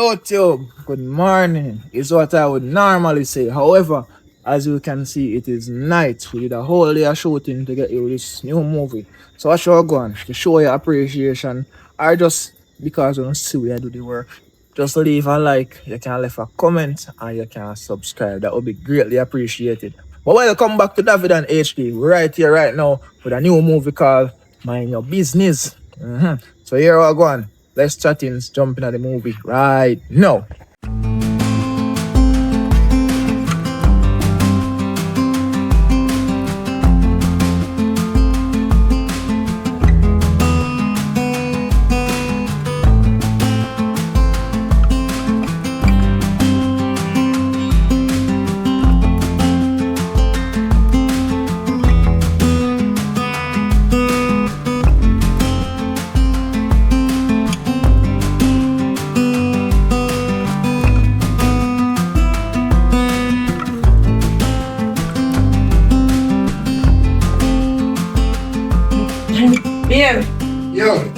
YouTube, good morning is what I would normally say. However, as you can see, it is night. We did a whole day of shooting to get you this new movie. So I show go on to show your appreciation, or just because you don't see we do the work. Just leave a like, you can leave a comment, and you can subscribe. That would be greatly appreciated. But welcome back to Davi Dan HD. We're right here right now with a new movie called Mind Your Business. So here we go on. Let's chat in, jump into the movie right now. Yeah. Yo.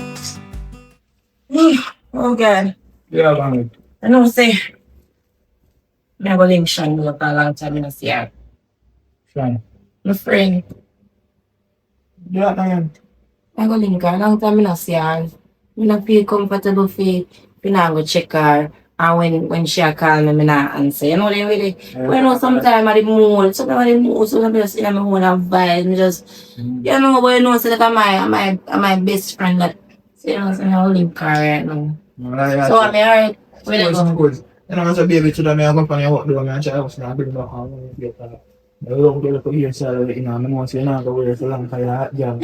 Oh God. Yeah, man. I know say me go link Sean for a long time in a see her. Fine. My friend. Yeah, man. I go link her a long time in a see her. I not feel comfortable for not go check her. And when she call me, I not answer. You know, they really, when know sometimes I the mood, sometimes I just in my mood and vibe. Me just, you know, but you know, so that my best friend that, so you know, so I link her right now. So I'm alright. Where they go? Good. You know, as a baby to them, I go from your work, do I try to bring back home and get that. I don't get to hear salary, you know, I'm not saying I'm going to wear for long time, yeah.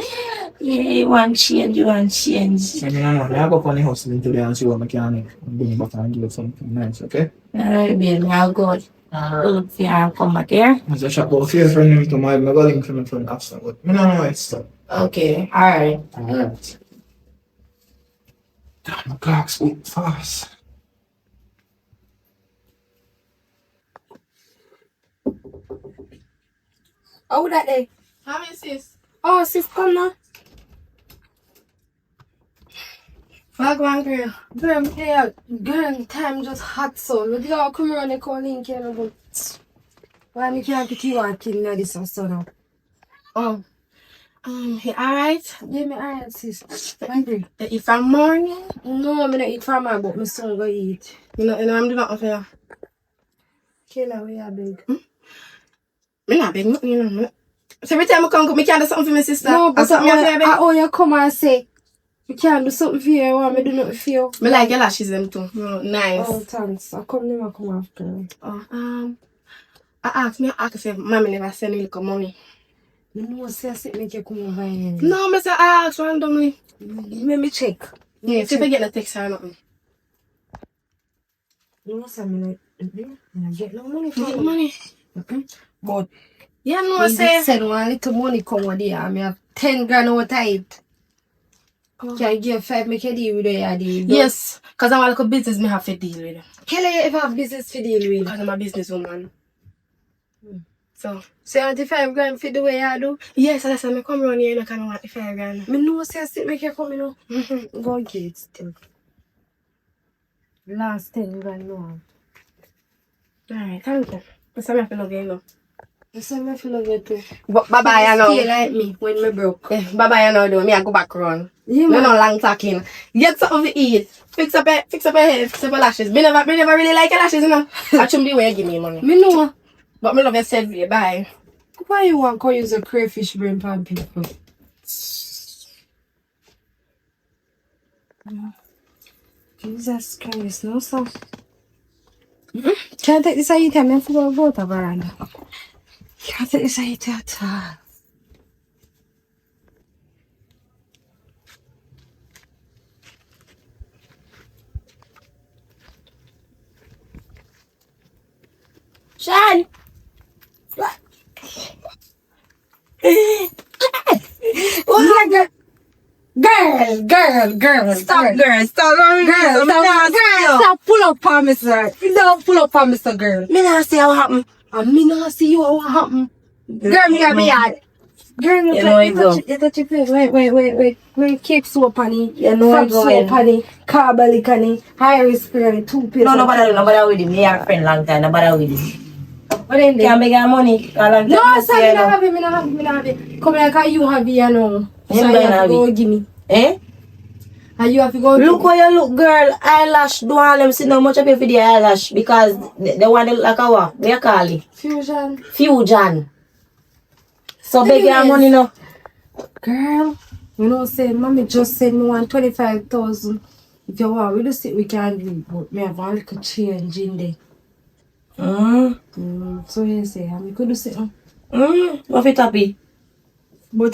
Yeah, you want change. I mean, I go from the hustle today and see what I can bring back and give something nice, okay? Alright, baby, I'll go. Look for you and come back here. As a shop out here for him to my going from the front after, but I don't know it's stuff. Okay, alright. Alright. Damn, my clock's moving fast. Oh, that day. How many sis? Oh, sis, come now. Fuck one girl. Girl, yeah, girl, time just hot so. Look how come around and call in here about. Why me can't pick you out in this or so now? Oh. You alright? Yeah, me alright, sis. Hungry? Eat from morning? No, I'm not eat from her, but my son go eat. You know I'm doing nothing for you. Kayla, we are big. Me not beg nothing, you know. So every time I come, me can't do something for my sister. No, but something for you, I owe you come and say, you can't do something for you, I want me do nothing for you. Me like your lashes them too. Nice. Oh, thanks. I come after. Oh, I ask if mommy never send me little money. You know, say I sit make you come over here. No, me say I ask randomly. Let me check. Yeah, see if I get the text or nothing. You know, say me like, get no money Get from money. But Yeah, no, I when say. they send one little money come with there, I have 10 grand over tight. Can I give 5 make a deal with the deal? Yes, because I'm like a business me have to deal with. Kelly, you ever have business to deal with? Because I'm a businesswoman. So So 5 grand for the way I do? yes, that's why I come around here and I can want the 5 grand. Me know say I sit make you come, you know. Go get it still. Last 10 grand no. Alright, thank you. That's why I feel okay, you know. You say me feel like it too. Bye-bye, I know. Stay like me when me broke. Bye-bye, I know, though. Me, I go back run. Yeah, No, man. no long talking. Get something to eat. Fix up your head, fix up your lashes. Me never really like your lashes, you know. I shouldn't be where you give me money. Me know. But me love you said way. Bye. Why you want to use a crayfish brain pan people? Jesus Christ, no so. Can't take this out, tell me for about a veranda. Can't take this out at all. Sean! What? Girl, stop, girl, stop, pull up on me, sir. Don't pull up on me, sir, girl. Me not see what happened. And me not see you what happen. Girl, me a be hard. Girl, look You know like it go. you touch your face. Wait. Cake soap on it. You know Fab it going. soap on it. Carbolic on it. Iris spray on it. Toothpaste. No, nobody with him. Me and friend long time. Nobody with him. What in there? Can't beg her money. A long time. No, sir, me not have it. Come here, cause you have it, you know. So Him you don't have have to go it. give me. Eh? And you have to go Look how you look, girl. Eyelash. Don't want them see no much of you for the eyelash because they want to look like a what? What you call it? Fusion. Fusion. So beg your Anyways. money now. Girl, you know, say, mommy just said me want 25,000. If you want, we just sit, we can do it. But me have a little change in there. So you say, I could do sit. What it happy? But,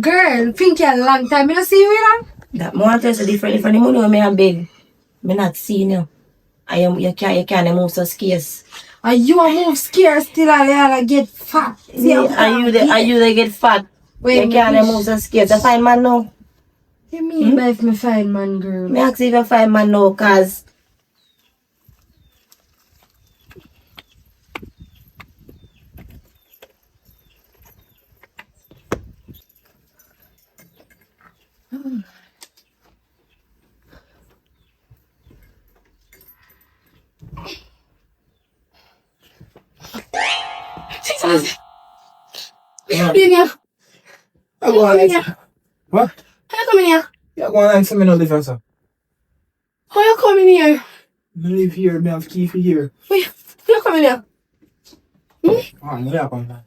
girl, think you a long time. I don't see you, you know? That more tell you different. If any money when me a beg, me not seeing you. You can't move so scarce. And you a move scared still and you get fat. See, Are you they get fat? Wait, You can't move so scarce. You find man now. You mean by if me find man, girl? Me ask if you find man now, cause Jesus. What are you doing here? I go on like what? How you coming here? You go on like some no live sir. How you coming here? Me live here, me have key for here. Wait, how you coming here? Ah, me ya come back.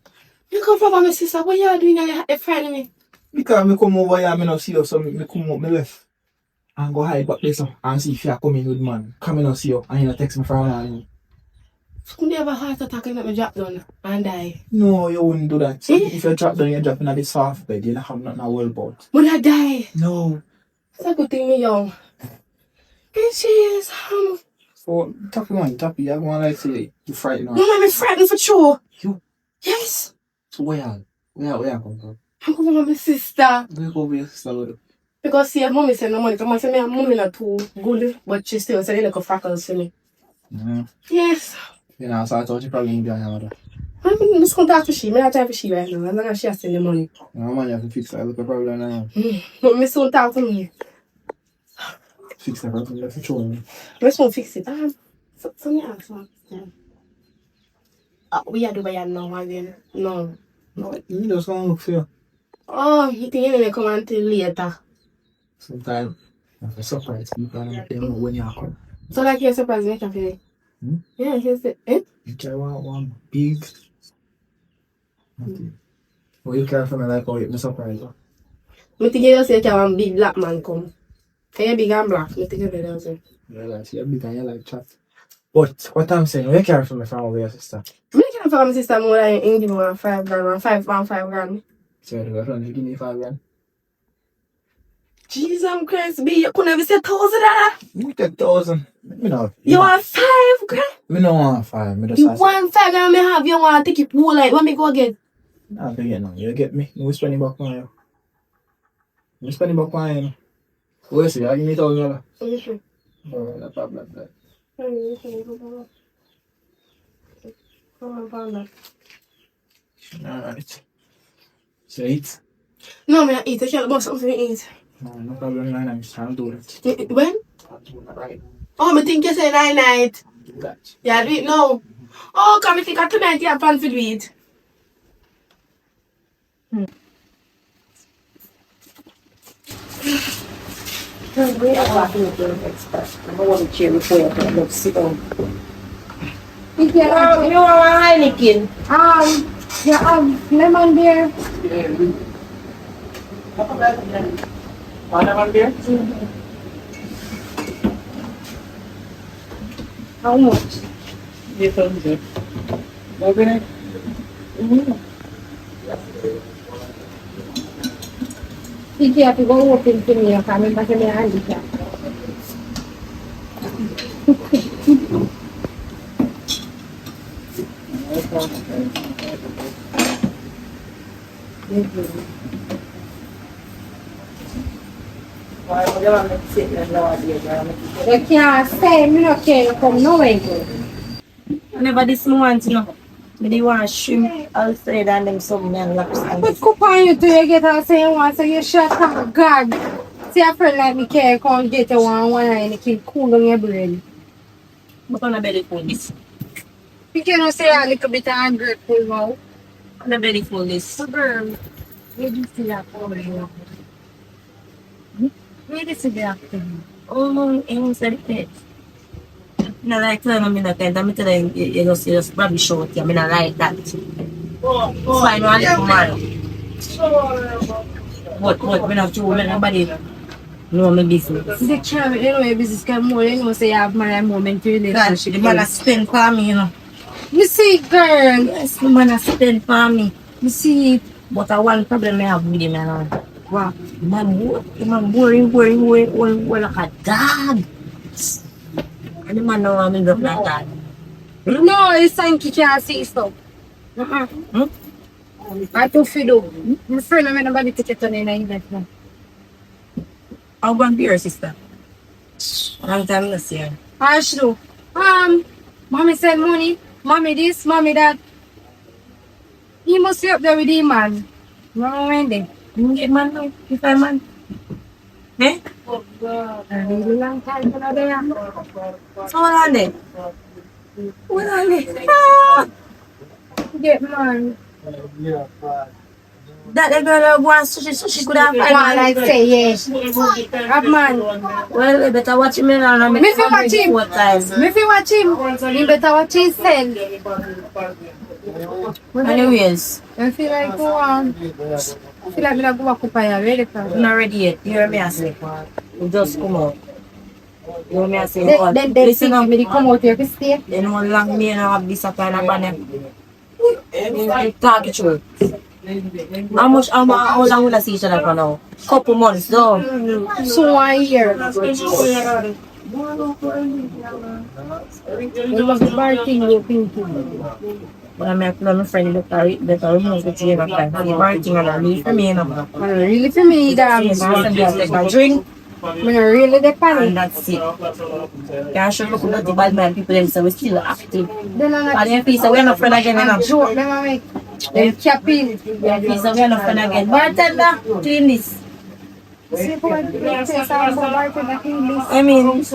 You come from my sister. What you doing here? You frighten me. Because me come over here, me not see you, so me come up, me left. And go hide back there so, and see if you are coming with man. Come in and see you, and you text me from now. Could you have a heart attack and let me drop down and die? No, you wouldn't do that. So if you drop down, you're dropping at the soft bed, you don't have nothing to worry about. Would I die? No. It's a good thing me young. Bitches, So, tappy, you're going like say, you frightened her. no, I'm frightened for sure. You? Yes. So where you come from? I'm going with my sister. Where you go with your sister, brother? Because see, mommy send no money. Come on, say me, mommy not too good, but she still sending like a freckles for me. Yes. You know, so I thought you probably need your mother. I'm just going to talk to she. I'm not talking to she right now. I'm not going to send the money. No, man, you have to fix that. Look, a problem now. But me soon talk to me. Fix that problem, you have to show me. I'm just going to fix it. So me ask one. We are doing now, again. No. You just gonna look for you. Oh, you think you're going to come until later? Sometimes, you have to surprise people and let them know when you come. So like you're surprised me, can Yeah, here's it. Eh? You carry one big. Well, you carry for me like how you surprise you. I think you say that one big black man come. Can you big and black? I think you say. Yeah, like, you're big and you like chat. But what I'm saying, you carry for me from over your sister. I can't for my sister more than you give me 1 5 grand, 5 grand. So you don't give me 5 grand. Jesus Christ, B, you couldn't have said $1,000. You take 1,000. Me know. You want 5 grand? Me no want 5. Me just You want 5 grand, me have you want to take it pool like when me go again. Nah, I get no. You get me? We spend it back on you. We spend it back on you. Where is it? I give me $1,000. Oh, no problem. Alright. So eat? No, me not eat. I can't buy something to eat. No problem, I'm just trying to do it. When? I'll do it right. Oh, me think you say night. Do that. Yeah, do it now. Oh, come, I think tonight you have plans to do it. we are walking with the express. I don't want to cheer before you can sit down. You want Heineken? You have lemon beer. Want lemon beer? How much? $8. Open it. If you have to go open to me, I'm coming back to me handicap. You can't say me not care come nowhere. I never this month, you know. Me do want shrimp, Alfred and them something and lobster. Put coupon you to you get out say you want so you shut up God. See a friend like me care come get you one and you can cool on your brain. But on a belly full this. You can say a little bit of ungrateful now. On a belly full this. So girl, where do you see that for you? Where do you see that thing? Oh, he said it. No like that, I mean that kind. I'm telling you, you just probably short. I mean I like that. So I know a little man. But when I'm too let nobody know my business. The camera, you know your business can more, you know say you have my moment to relationship. The man a spend for me, you know. You see girl. Yes, the man a spend for me. You see But I one problem I have with him, you know. wow. The man boring like a dog. And the man know I'm in the like that. No, it's something you can't see stuff. I too feel do. My friend, I'm nobody take it on in the event now. How about your sister? Long time no see her. Ashlo, mommy send money, mommy this, mommy that. He must be up there with him, man. Mama Wendy. You get man now? You find man? Eh? A really long time for that there. So what on there? What on there? Get man. That the girl that wants she could have Come on, like say yes. Have man. Well, you better watch him now. Me fi watch him. What time? Me fi watch him. You better watch his send. Anyways, I feel like go on. I feel like me not go back up here. Ready for I'm not ready yet. You hear me I say? You just come out. You hear me I say? Then Listen up. me come out here to stay. They know long me and I have this kind of banner. Talk it through. How long will I see each other for now? Couple months though. So 1 year. You love the bar thing you're thinking. But I'm not my friend look at it, but I remove the TV every time. The bar thing and I leave for me now. Really for me, that I'm just take a drink I'm really the and panic. that's it. Can't show look at the bad man people them so we still active. Then I'm And then peace we're not friend again you know. joke them I make. Them capping. Then peace we're not friend again. Bartender, clean this. See for what taste I'm bartender English. I mean,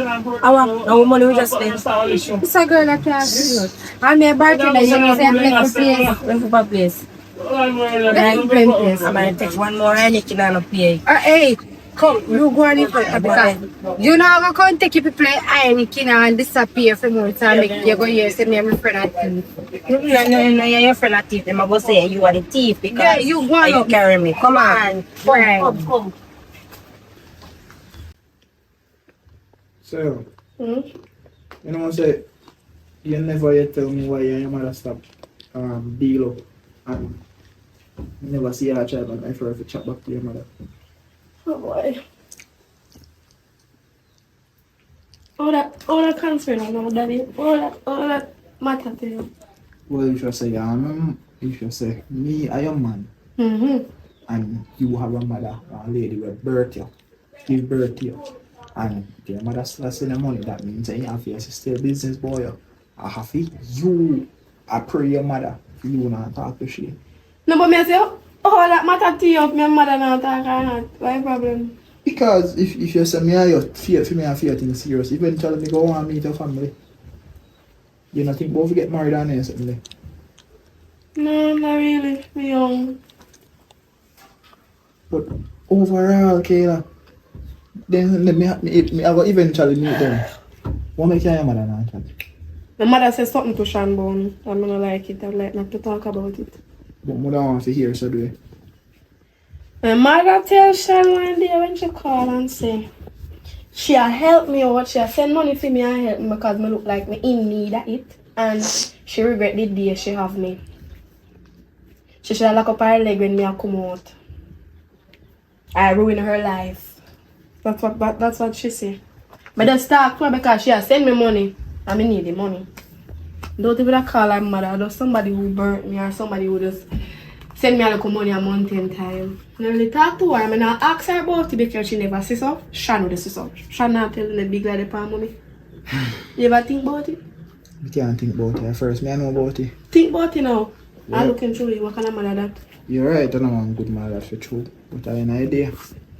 our money we just spend. It's a girl that can't see it. I'm a bartender, you know say I'm like a place. When for place. Let's play place. I'm gonna take one more and you can not pay. Hey, come, you go on in front because you know I'm going to take you to play Heineken and disappear from more time. Make you go here say me and my friend are thief. No, you're your friend a thief. I'm going to say you are the thief because Yeah, you want you carry me. Come on. friend. Come. So, you know what I say? You never yet tell me why your mother stopped deal up and you never see her child and I forgot to chat back to your mother. Oh boy. All that concern I know, Daddy. All that matter to you. Well, you should say, you should say, me, I am man, and you have a mother, a lady will birth you, give birth to you, and your mother still send the money. That means that you have to stay business boy. I have to, you, I pray your mother, you not talk to she. No, but me say, all that matter to you, my mother not talk or not. Why problem? Because if you say me your fear for me I fear things serious, eventually me go and meet your family. You not think both get married and something like? No, not really. Me young. But overall, Kayla, then me I will eventually meet them. What make your mother not chat? My mother says something to Sean Bone. I'm not like it. I like not to talk about it. But I don't want to hear so do it. My mother tells Sean one day when she call and say she help me out, she send money for me and help me because me look like me in need of it. And she regret the day she have me. She should have lock up her leg when me come out. I ruin her life. That's what she say. But just talk to her because she send me money and me need the money. Don't even call her mother, just somebody who burnt me or somebody who just send me a little money a month in time. I really talk to her. I mean, I ask her about it because she never sees up. Shan would see up. Shan not telling the big lady palm mommy. You ever think about it? You can't think about it first. Me I know about it. Think about it now. Yeah. I'm looking through you. What kind of mother that? You're right, I know I'm good mother that's for true. But I had an idea.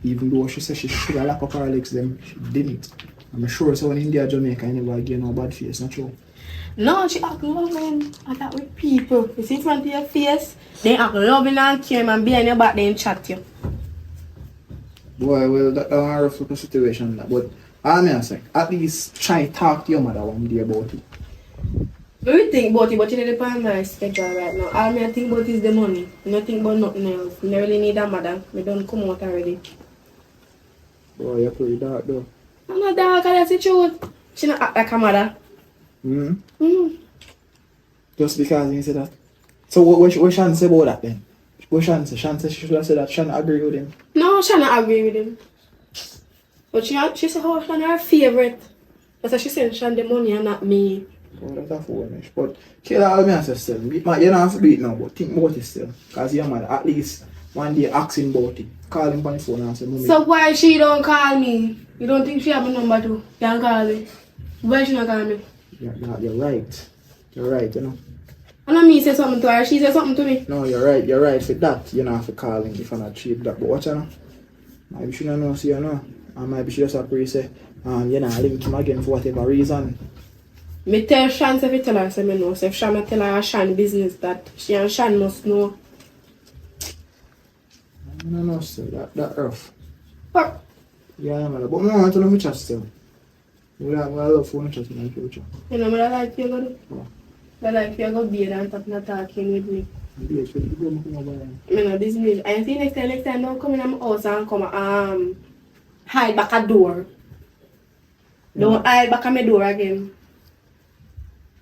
Even though she said she should have locked up her legs, them she didn't. I'm sure someone in India, Jamaica, I never get no bad face, not true. No, she act loving. I that with people. You see in front of your face, they act loving and caring and behind your back, they chat you. Boy, well, that's a rough little situation. But all me say, at least try to talk to your mother one day about it. We think about it, but you need to find my schedule right now. All me I think about is the money. I don't think about nothing else. I really need a mother. I don't come out already. Boy, you're pretty dark though. I'm not dark, that's the truth. She not act like a mother. Just because you say that. So what Shan say about that then? What Shan say? Shan say she should have said that. Shan agree with him. No, she not agree with him. But she said, oh, Shan her favorite. That's why she said Shan the money and not me. Oh, that's a foolish. But Kayla, all me say still. You don't have to do it now, but think about it still. Because your mother, at least one day asking about it. Call him on the phone and say, Mommy. So why she don't call me? You don't think she have a number too? You can call me. Why she not call me? You're right. You're right, you know. I know me say something to her, she say something to me. No, you're right. You're right for that. You don't have to call him if I'm not cheap that. But watch out now. Maybe she don't know, see you know. And maybe she just have to say, you know, link him again for whatever reason. Me tell Shan if you tell her, say me know. So if Shan me tell her Shan business that she and Shan must know. I don't know still. That rough. But Yeah, man. But I want to know which still. We have a lot of phone chat in the future. you know what I like you go do? Oh. I like you go be and stop not talking with me. Maybe it's really good to come over here. I know this need. I think next time don't come in my house and come hide back a door. Don't hide back at my door again.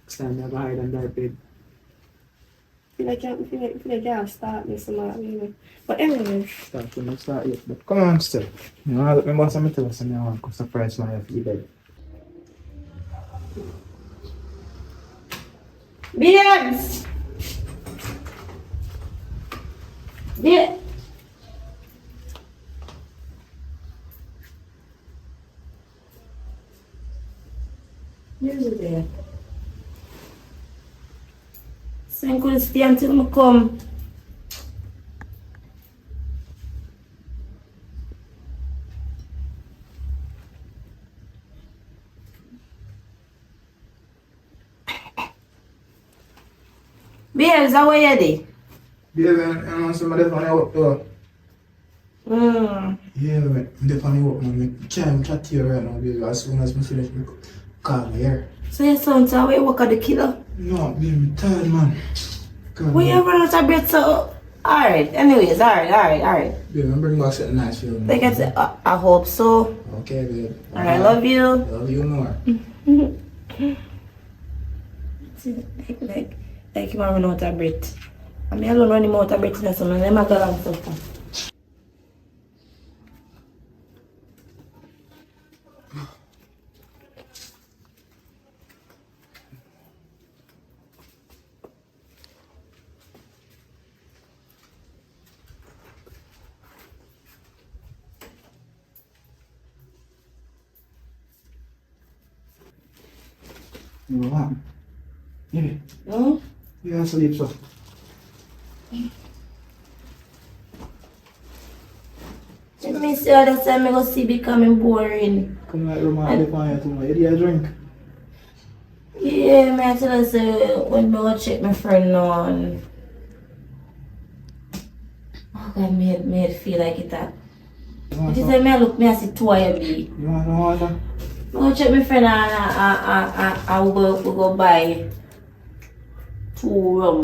Next time you have a hide and dark bed. Feel like you start me some. But anyway. Start to not start yet. But come on still. You know, I remember something to us and I want to surprise my bed. Beans! Yeah. Here's it there. Sen could stay until I come. Beans, how are you there? Baby, I want somebody to work too. Yeah, man. I'm definitely work now. I can't chat to you right now, baby. As soon as I finish, call me here. So your son's away work at the killer? No, baby, I'm tired, man. We have run out of bread, so... Alright, anyways, alright. Baby, I'm bringing back something nice for you. Like I said, I hope so. Okay, babe. I love you. Love you more. Like him run out of bread. I mean, I don't run him out of bread, so I'm not going to suffer. You know what? Baby, No? you have to sleep, so. Let me see how that time I go see becoming boring. Come like room and live on you too. You do a drink? Yeah, I tell us when I go check my friend on. Oh God, me feel like it that. If you say me look, me I see two of you. You want some water? I go check my friend and I will go buy 2 rum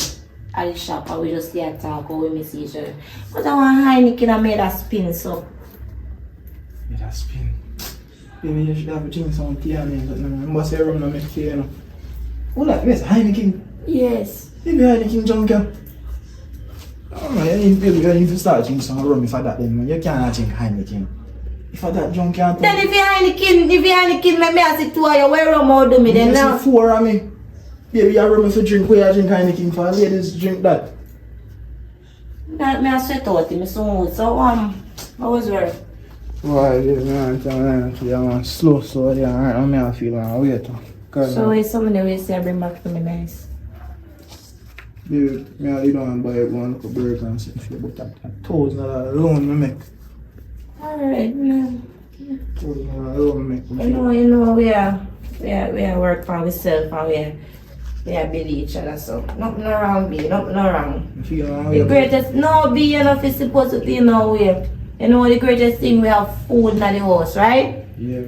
at the shop and we just stay and talk or we miss each other. But I want Heineken and made a spin so. Made a spin? Baby, you should have a drink some tea and then remember say rum no make tea, you know. Oh, like this, Heineken? Yes. Baby, Heineken junkie. Oh man, you need to start drinking some rum if I that then, man. You can't drink Heineken. If I that junkie can't. Then if you Heineken, me I see 2 of you, where rum out do me then now? 4 of me. Baby, you rum if you drink, where you drink Heineken for? Ladies drink that. Me I sweat out, me so how was work? Why, baby, man, I'm slow, yeah, alright, I'm feel wait. So it's something that we say bring back to me nice. Baby, me I don't buy one look of burger and something for you, but $1,000 alone me make. Alright, man. $1,000 alone me make. You know, we are work for ourselves and we are build each other, so nothing wrong, B, nothing wrong. The greatest, no, B, you know, if it's supposed to be no way. You know, the greatest thing, we have food in the house, right? Yeah.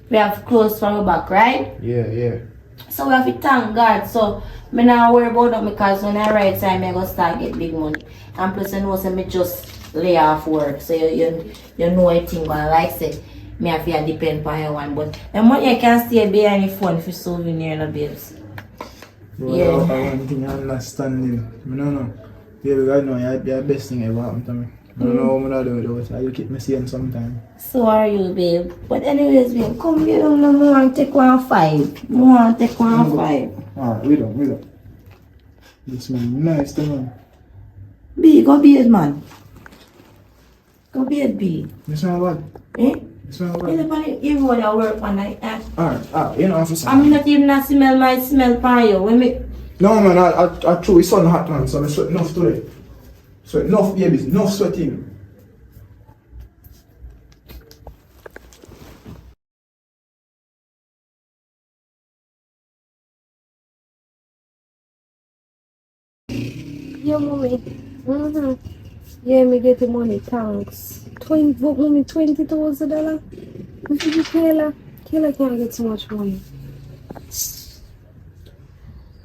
We have clothes for our back, right? Yeah. So we have to thank God. So I not worry about that because when I right time I go start get big money. And plus I know so me just lay off work. So you know everything but like say me have to depend on your one. But the money you can stay behind your phone for souvenir and babes. Bro, yeah. I want thing I understanding. I don't know. Baby, God know you're the best thing ever happened to me. I don't know what I'm doing though, you keep me saying sometime. So are you, babe. But anyways, babe, come here, no more and take 1.5. More and take 1.5. Alright, we don't. This man nice to man. B, go bed, man. Go bed, B. This man what? Eh? This man what? You go to work one night. Alright, you know what I'm saying? I'm not even smell my smell for you. When me... No man, I threw his son hot man, so I sweat enough today. Sweat enough babies, enough sweating. Yeah, mommy. Yeah, me get the money, thanks. Mommy, $20,000. If you Kayla can't get so much money.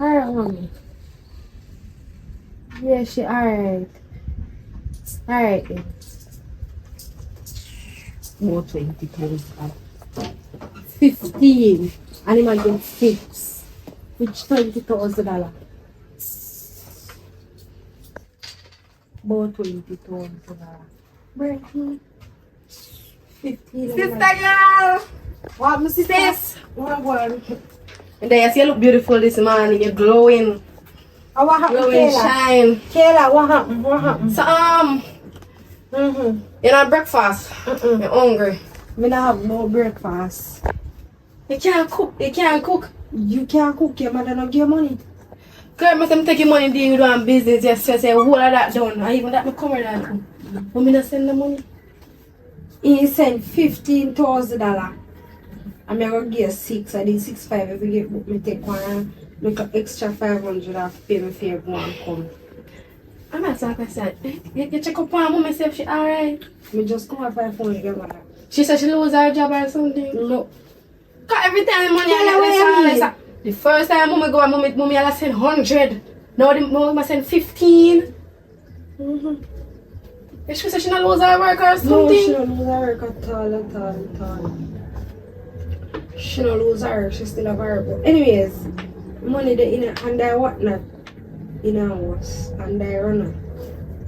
Alright, mommy. Yeah, she alright. Alright then. More 20,000. 15. And him again 6. Which $20,000. About 20,000. Bertie. 15. Sister girl! What, my sis? What? And then you see you look beautiful this morning. You're glowing. Oh, what happened, Glowing Kayla? shine. Kayla, what happened? What happened? So, You're not breakfast. You're hungry. Me not have no breakfast. You can't cook. You can't cook. You can't cook, your mother not give money. Girl, must take your money deal with one business. Just say whole of that done. And even that me come with that. But me not send the money. He sent $15,000. I'm gonna give 6. I did 6.5 if you give me take one. Make an extra 500 off pay me for you go and come. I'm not talking question. You check up on mom and see if she alright. Me just come at 500 your mother. She said she lose her job or something. No. Cause every time the money Tell her what you mean. the first time mommy go, mommy I send 100. Now I send 15. She said she not lose her work or something. No, she don't lose her work at all. She don't lose her work, she still have her work. Anyways, money the in a, and I whatnot in a house and I run up.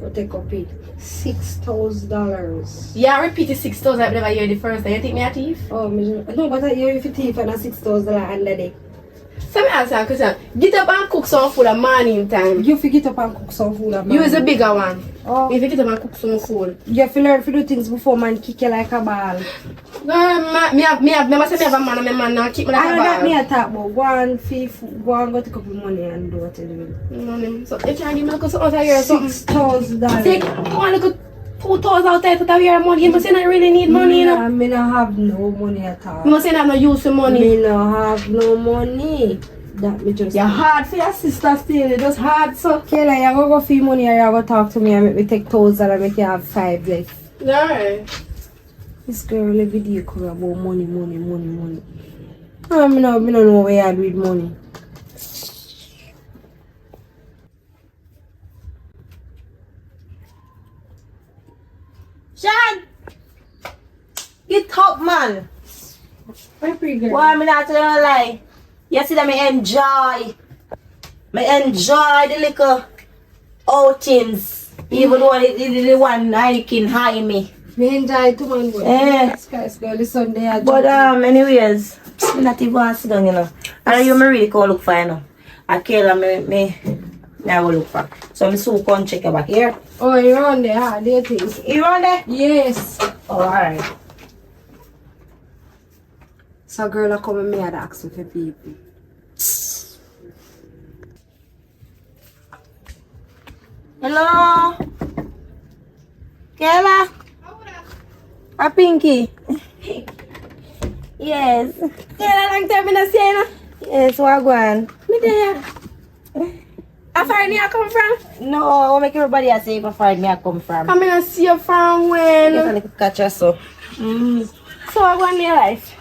Go take up it. $6,000. Yeah, I repeated 6,000 I've never heard the first time. You think me a thief? Oh, no, but I hear if you thief and a $6,000 under there. So me ask you a question. Get up and cook some food at morning time. You have to get up and cook some food. You is a bigger one. Oh. If you get up and cook some food. You have to learn to do things before man kick you like a ball. No, me have never say me have a man and my man now keep me like I a know that me ball. a talk about go and go take up the money and do what you do. Money. So you can't give me like something out of here or something. $6,000. Take one little 2,000 out of your money. You must say I really need money, you know. Me not have no money at all. You must say I have no use for money. Me not have no money. That me just. You're hard for your sister still. You're just hard, so. Kayla, you go feel money or you go talk to me and make me take 1,000 and make you have 5 left. Alright. This girl every day come about money. Me no know where I do with money. Sean! Get up, man! My pretty girl. Why me not tell you a lie? You see that me enjoy the little outings. Even though the one I can hire me. Me enjoy too, man. Eh. Skies girl, this Sunday I But anyways, me not even want to sit down, you know. And you me really go look for, you know. I Kayla me I go look for. So me soon come check you back here. Oh, you're on there, huh? There things. You on there? Yes. Oh, alright. So girl I come and me had ask you for people. Hello? Kayla? A Pinky? Yes. Kayla, long time I not see you. Yes, Wagwan. Me there. How far you come from? No, I want make everybody else say if I me I come from. Come in and see you from Get a when? little catcher so. So I go in your life.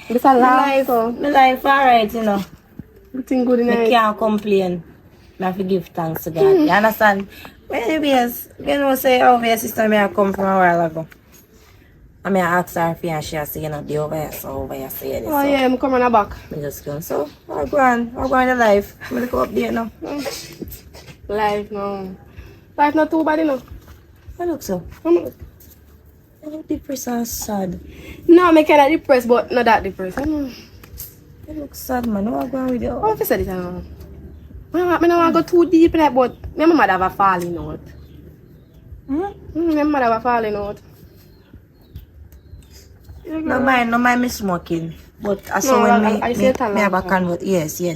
It's a life. So. My life alright, you know. Everything good in I it. can't complain. I have to give thanks to God. You understand? Well, anyways, you know, say over your sister may have come from a while ago. I mean, I asked her if she has seen the over here, so over here saying it. Oh yeah, I'm coming back. I just go. So, I go on the life. I'm going to go up there now. Life no. Life not too bad enough. I look so. No, I look depressed and sad. I'm kind of depressed, but not that depressed. I know. I look sad, man. What going on with you? How you say this? I don't know. I don't want to go too deep in that, but my mother have a falling out. My mother have a falling out. No mind me smoking. But I saw No, when I me say it a have a lot. convert. Yes. Yeah,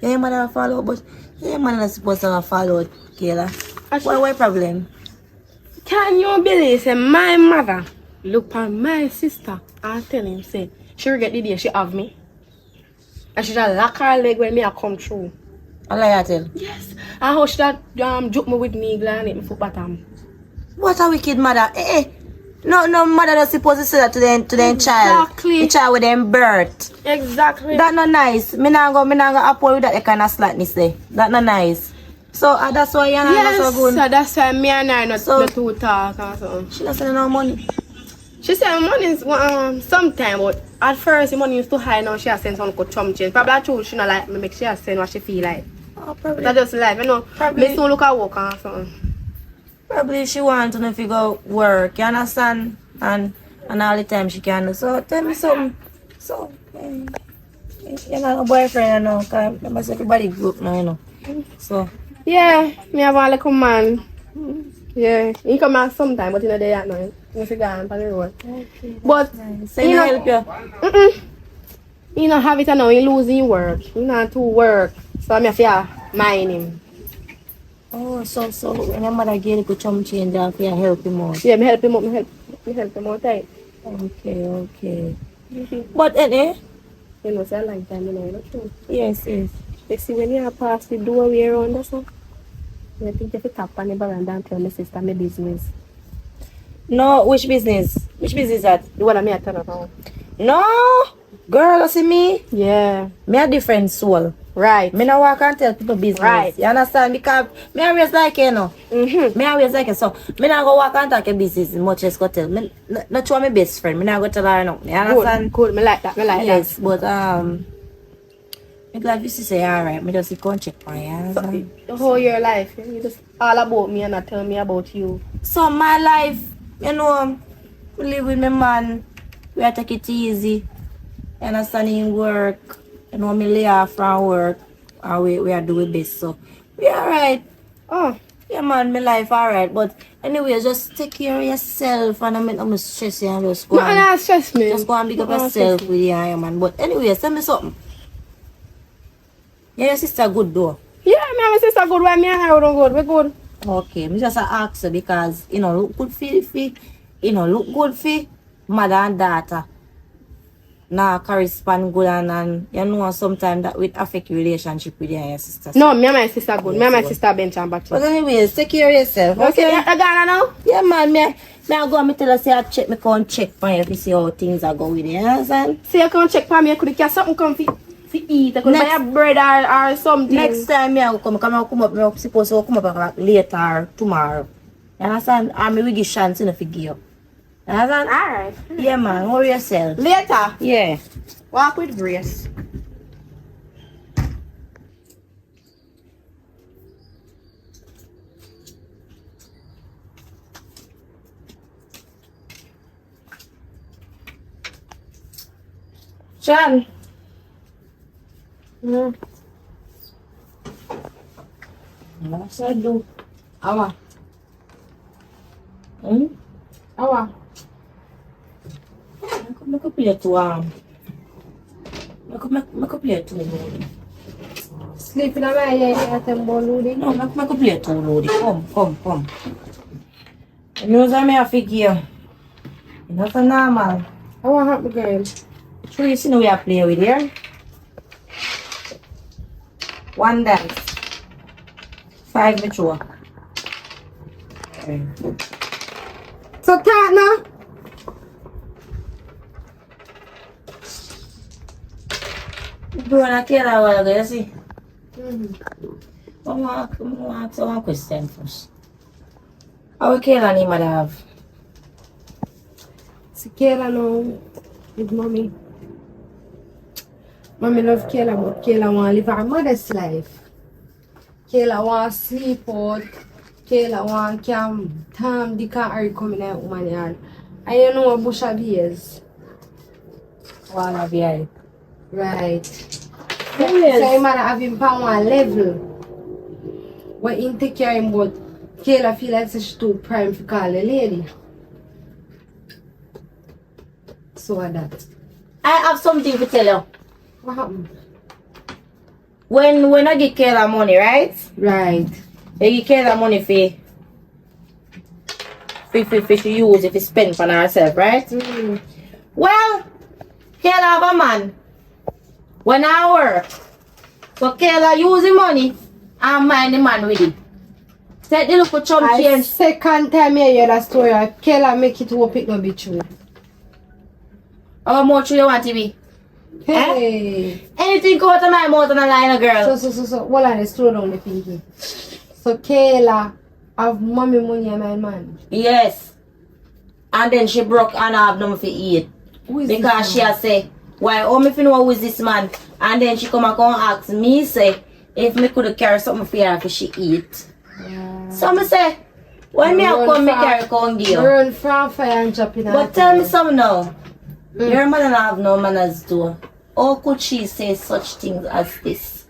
your mother have follow, but your mother not supposed to have follow, Kayla. What problem? Can you believe say my mother look at my sister and tell him say she regret the day she have me? And she just lock her leg when me I come through. I lie I tell. Yes. And how she that joke me with needle and hit me foot bottom. What a wicked mother. No mother not supposed to say that to their child. Exactly. The child with them birth. Exactly. That not nice. Me not go uphold with that kind of slackness there. That not nice. So that's why you're not Yes, so good. so that's why me and her not So- not too talk or something. She not sending no money. She said money is sometime, but at first the money is too high. Now she has sent some good chum change. Probably true she not like me make she has send what she feel like. Oh, probably. That's just life, you know. Probably. Me soon look at work or something. Probably she want to figure work, you understand? And all the time she can do. So tell me something. So you know, a boyfriend, you know, because everybody group now, you know. So Yeah, me have a little man. Yeah, he come out sometime, but you know they are now. You see gone on the road. But so you you know, help you. He not have it now. He losing work. He not to work. So I have to mind him. Oh, so when your mother get a chum change off, you help him out. Yeah, me help him out. Me help him out. Right? Okay. But You know, say a long time, you know, not true. yes. You see, when you pass the doorway around or so, I think if you tap on the veranda and tell my sister my business. No, which business? Which business that? The one that me I tell about. No, girl, you see me? Yeah. Me a different soul. Right. Me no walk and tell people business. Right. You understand? Because me always like you know. Mm-hmm. Me always like it. So me not go walk and talk your business much as go tell. Me not show my best friend. Me not go tell her no. You understand? Good. Me like that. Me like Yes, that. but me glad you say alright. Me just go and check on you. So, the whole your life, you just all about me and not tell me about you. So my life, you know, we live with my man. We are take it easy. You understand? In work. You know, me lay off from work. And we are doing best. So we alright. Oh. Yeah man, my life alright. But anyway, just take care of yourself and I mean I'm stress you and just go No, and no, stress me. just go and big up No, yourself stress with you and your man. But anyway, tell me something. Yeah, your sister good though. Yeah, me and my sister good. Why me and her don't good? We good. Okay, me just ask her because you know look good for look good for mother and daughter. Now correspond good and you know sometimes that will affect your relationship with you and your sister. No, me and my sister good. Yes, Me and my good. sister bench and back. But anyways, take care of yourself. Okay, Okay. you gonna now? Yeah man, me I go and me tell her say I check me come check for you to see how things are going. You understand? So you can check for me. You could get something come for eat. You could buy a bread or something. Next time me I go come up, me supposed to come up later or tomorrow. You understand? And me will give chance in the figure. You understand? Alright. Yeah man, worry yourself. Later. Yeah. Walk with grace. Sean. What's I do? Awa. Awa. Make a play to make a play to sleep in my head at them loading. No, not make a play too loaded. Come. The news I may have to give. That's a normal. I want to help my girl. So you see now we are play with here. One dance. 5 mature. So cat now. You wanna kill her while ago, you see? I want to ask one question first. How Kayla name mother have? See Kayla now with mommy. Mommy love Kayla, but Kayla want to live her mother's life. Kayla want to sleep out. Kayla want to come time the car coming out woman yard. And you know what bush of years. One of you. Right. Yes. So you might have him on one level. When you take care of him, but Kayla feel like she's too prime to call a lady. So what that? I have something to tell you. What happened? When I give Kayla money, right? Right. You give Kayla money for she use if she spend for herself, right? Well, Kayla have a man. When I work, so Kayla use the money and mind the man with it. Take the little chump I change. second time I hear that story, Kayla make it hope it not be true. How much you want to be? Hey. Anything go out of my mouth and a line, girl. So, hold on, let's slow down the thinking. So Kayla have mommy money and my man. Yes. And then she broke and have nothing to eat. Who is Because this she man? has say, why oh me fi know who is this man? And then she come and ask me say if me could carry something for her for she eat. So me say, when me a come me carry come give you. Run from fire and drop in. But tell me something now. Your mother don't have no manners too. How could she say such things as this?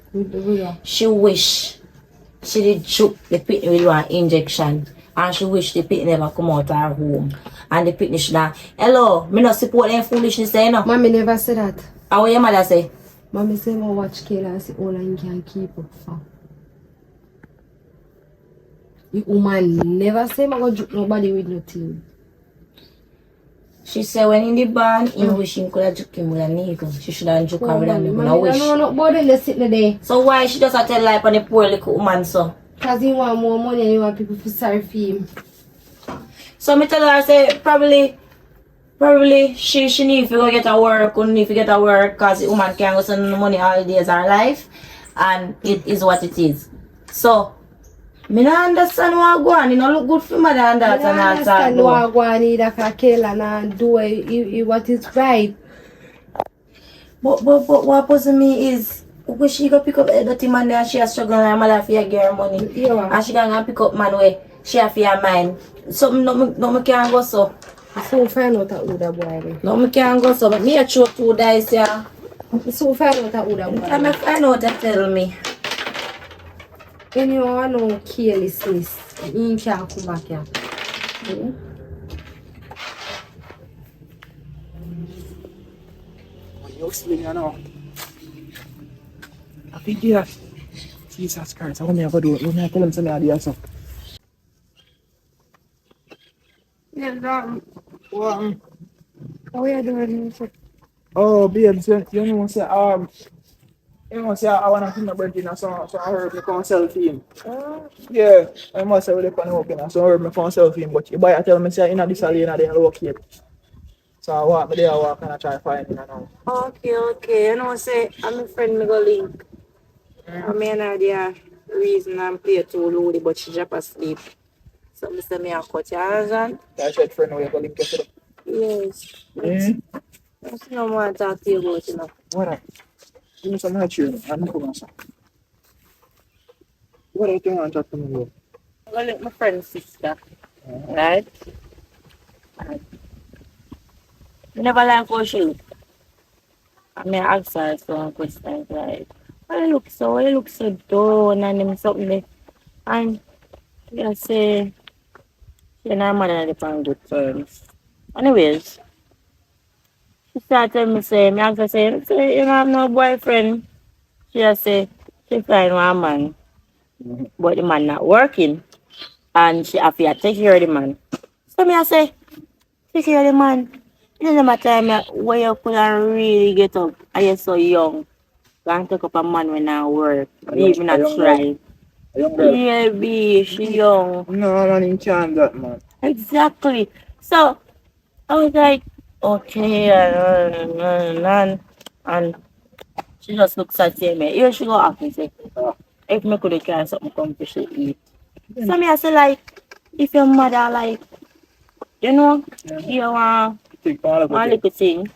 She wish she did choke the pit with one injection. And she wish the pit never come out of her home. And the pit should have, hello, me not support any foolishness there, no. Mommy never said that. How what your mother say? Mommy say, "Mo watch Kayla and see all you can keep up for." The woman never say, "I go juke nobody with nothing." She said when in the band, he wish he could have juke him with a needle. She should have juke her with a needle. No wish. No, but then they sitting there. So why she just a tell lie on the poor little woman so? Because he want more money and he want people to sorry for him. So me tell her say probably she need to go get a work or need to get a work because the woman can't go send no money all days of her life and it is what it is. So me not understand what go on. It don't look good for mother and daughter and all that. I understand what go on either for Kayla and do what is right. But what puzzles me is when she go pick up a dirty man there and she has struggle and her mother for get her money. Yeah. And she gonna pick up man where she have for her mind. Something no me can't go so. So find out who that boy. No me can't go so. But me a throw 2 dice yeah. So find out who that I boy. find out to tell me. Anyone know carelessness, he can't come back here. You sleep, you know. I think yes. Jesus Christ, how me I go do it? Let me tell him some idea so. Yes, What? how are you doing? Oh, babes, you know say I wanna film my birthday now, so I heard me come selfie. Yeah, I must say really funny working, so I heard me come selfie, but you boy tell me say in this lane they locate. So I walk me there, I walk and I try to find it now. Okay. You know, say, I'm a friend, me go link. I mean, the reason I'm play too low, but she drop asleep. So, I say, me a cut your understand? I said friend we go link yesterday. Yes. Mm. I just don't want to talk to you about it now. What? Give me some hot cheer. I'm not going to. What do you want to talk to me about? I'm going to link my friend's sister. Right? You never like how she look. I mean, I ask her some questions like, why you look so down and them something there. And you say, she and her mother are on good terms. Anyways, she started telling me, say, me ask her, say, you don't have no boyfriend. She just say, She find one man, but the man not working. And she have to take care of the man. So me I say, take care of the man. You know my time where you could really get up and you're so young. Go and take up a man when I work. Leave me not try. A young girl. Yeah, be she young. No, man, you can't that, man. Exactly. So I was like, okay, and she just looks at me. Here she go ask me say, if me could try something come to she eat. So me I say like, if your mother like, you know, you want Take all of one it. little thing,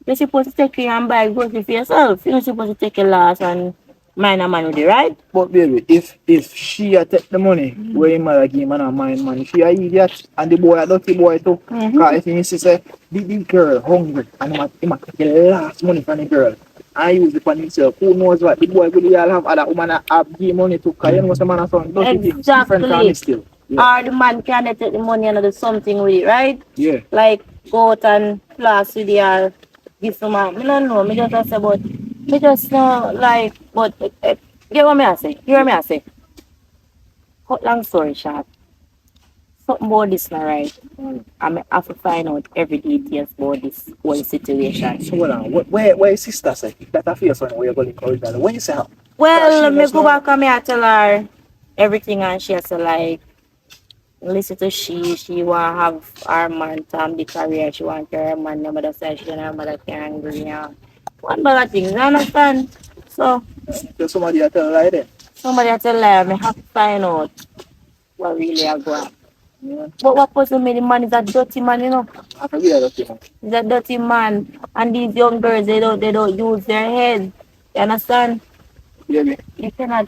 you're supposed to take care and buy groceries for yourself. You're not supposed to take a loss and mind a man with it, right? But baby, if she a take the money, where him mother give man a mind money, she a idiot and the boy a dirty boy too. Cause if he say the girl hungry and him a take the last money from the girl and use it for himself, who knows what the boy will have other woman a have give money to, cause you know some man a son dirty things different from me still. Yeah. Or the man can take the money and do something with it, right? Yeah. Like go out and class with the or give some man. I don't know, me just say about me just know like but get what me I say? Hear me I say? Cut long story short. Something about this not right. I have to find out every details about this whole situation. So hold on, where your sister say that I feel something where you going to encourage her? When you say her? Well, me go back and me I tell her everything and she has to like listen to she want have her man Tom the career, she want her man no mother say she and her mother can angry and one bad things, you understand? So There's somebody that tell her like that. somebody I tell her me have to find out what really I go on. Yeah. But what puzzle me the man is a dirty man, you know. I forget that thing. He's a dirty man and these young girls they don't use their head. You understand? Baby. You cannot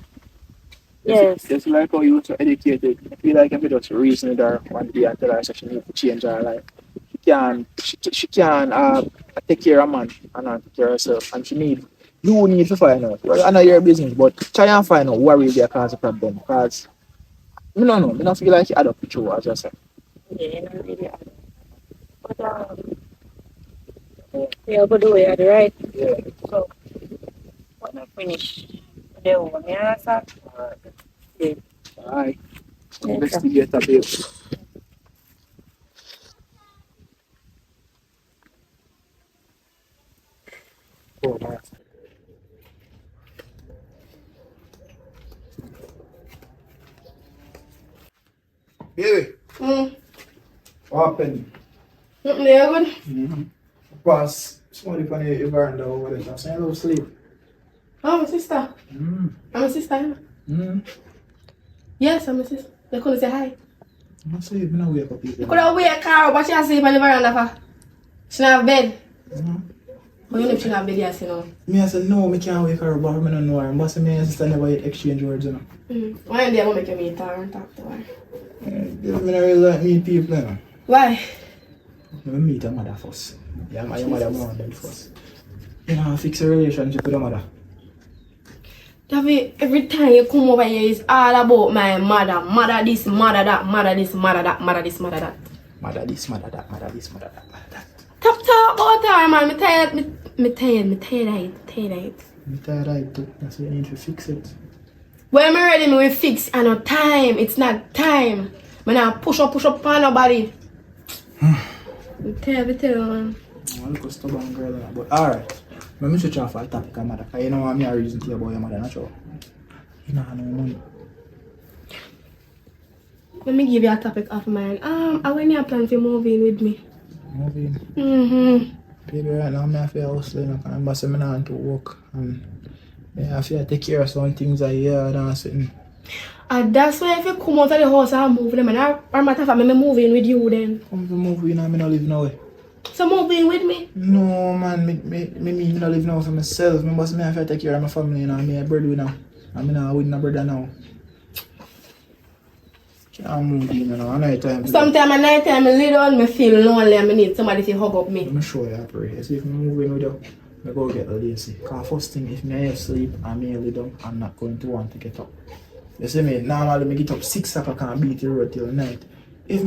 yes. Just like how you were so educated. I feel like if you just reason with her one day and tell her that she needs to change her life. She can take care of a man and not take care of herself. And you need to find out. Well, I know your business, but try and find out what really cause the problem. Because I don't know. I don't feel like she had a picture as I said. Yeah, you know, really. But yeah, go do it, right? Yeah. So when I finish the one, you understand? Yeah. Alright. Yeah, Investigate a bit. Oh, man. Baby, what happened? Nothing there good. Pass somebody from the veranda over there. I'm saying a little sleep. Oh, my sister. I'm a sister. Yes, I'm a sister. They couldn't say hi. I'm sleep. I'm not wake up You people. could have wake her, but she has sleep on the veranda for. She not have bed. But you know if she not have bed, yes, you know. Me I said no, I can't wake her up, but I don't know her. But say me and sister never exchange words, you know. One day I'm going to make you meet her and talk to her. I don't really like meet people, you know. Why? I meet her mother first. Yeah, my mother want them first. You know, fix a relationship with her mother. Davi, every time you come over here, it's all about my mother. Mother this, mother that, mother this, mother that, mother this, mother that. Mother this, mother that, mother this, mother that, mother that. Stop talk about her, man. Me tired of it. You tired right too. That's why you need to fix it. When me ready, me will fix. I know time. It's not time. Me not push up on nobody. I'm tired of it, man. I'm a stubborn girl, but alright. Let me switch off a topic of mother. Because you know I'm a reason to about your mother, not sure. You know, I know money. Let me give you a topic of mine. I when you plan to move in with me. Moving. Baby, right now, I have to hustle, because I'm bossing me not to work. And I have to take care of some things I hear and something. And that's why if you come out of the house and move them, and or matter of fact, me move in with you then. Come to move in and I don't live nowhere. So move in with me. No, man, me not live now for myself. My boss, me have to take care of my family, you know. I'm a breadwinner. I'm not with my brother now. Can't move in, you know. I know time. Sometimes at night time, I lay down, I feel lonely and I need somebody to hug up me. I'm sure you pray. See if I move in with you, I go get lazy. Because first thing, if I sleep and I lay down, I'm not going to want to get up. You see me, normally I get up 6 o'clock and beat the road till night. If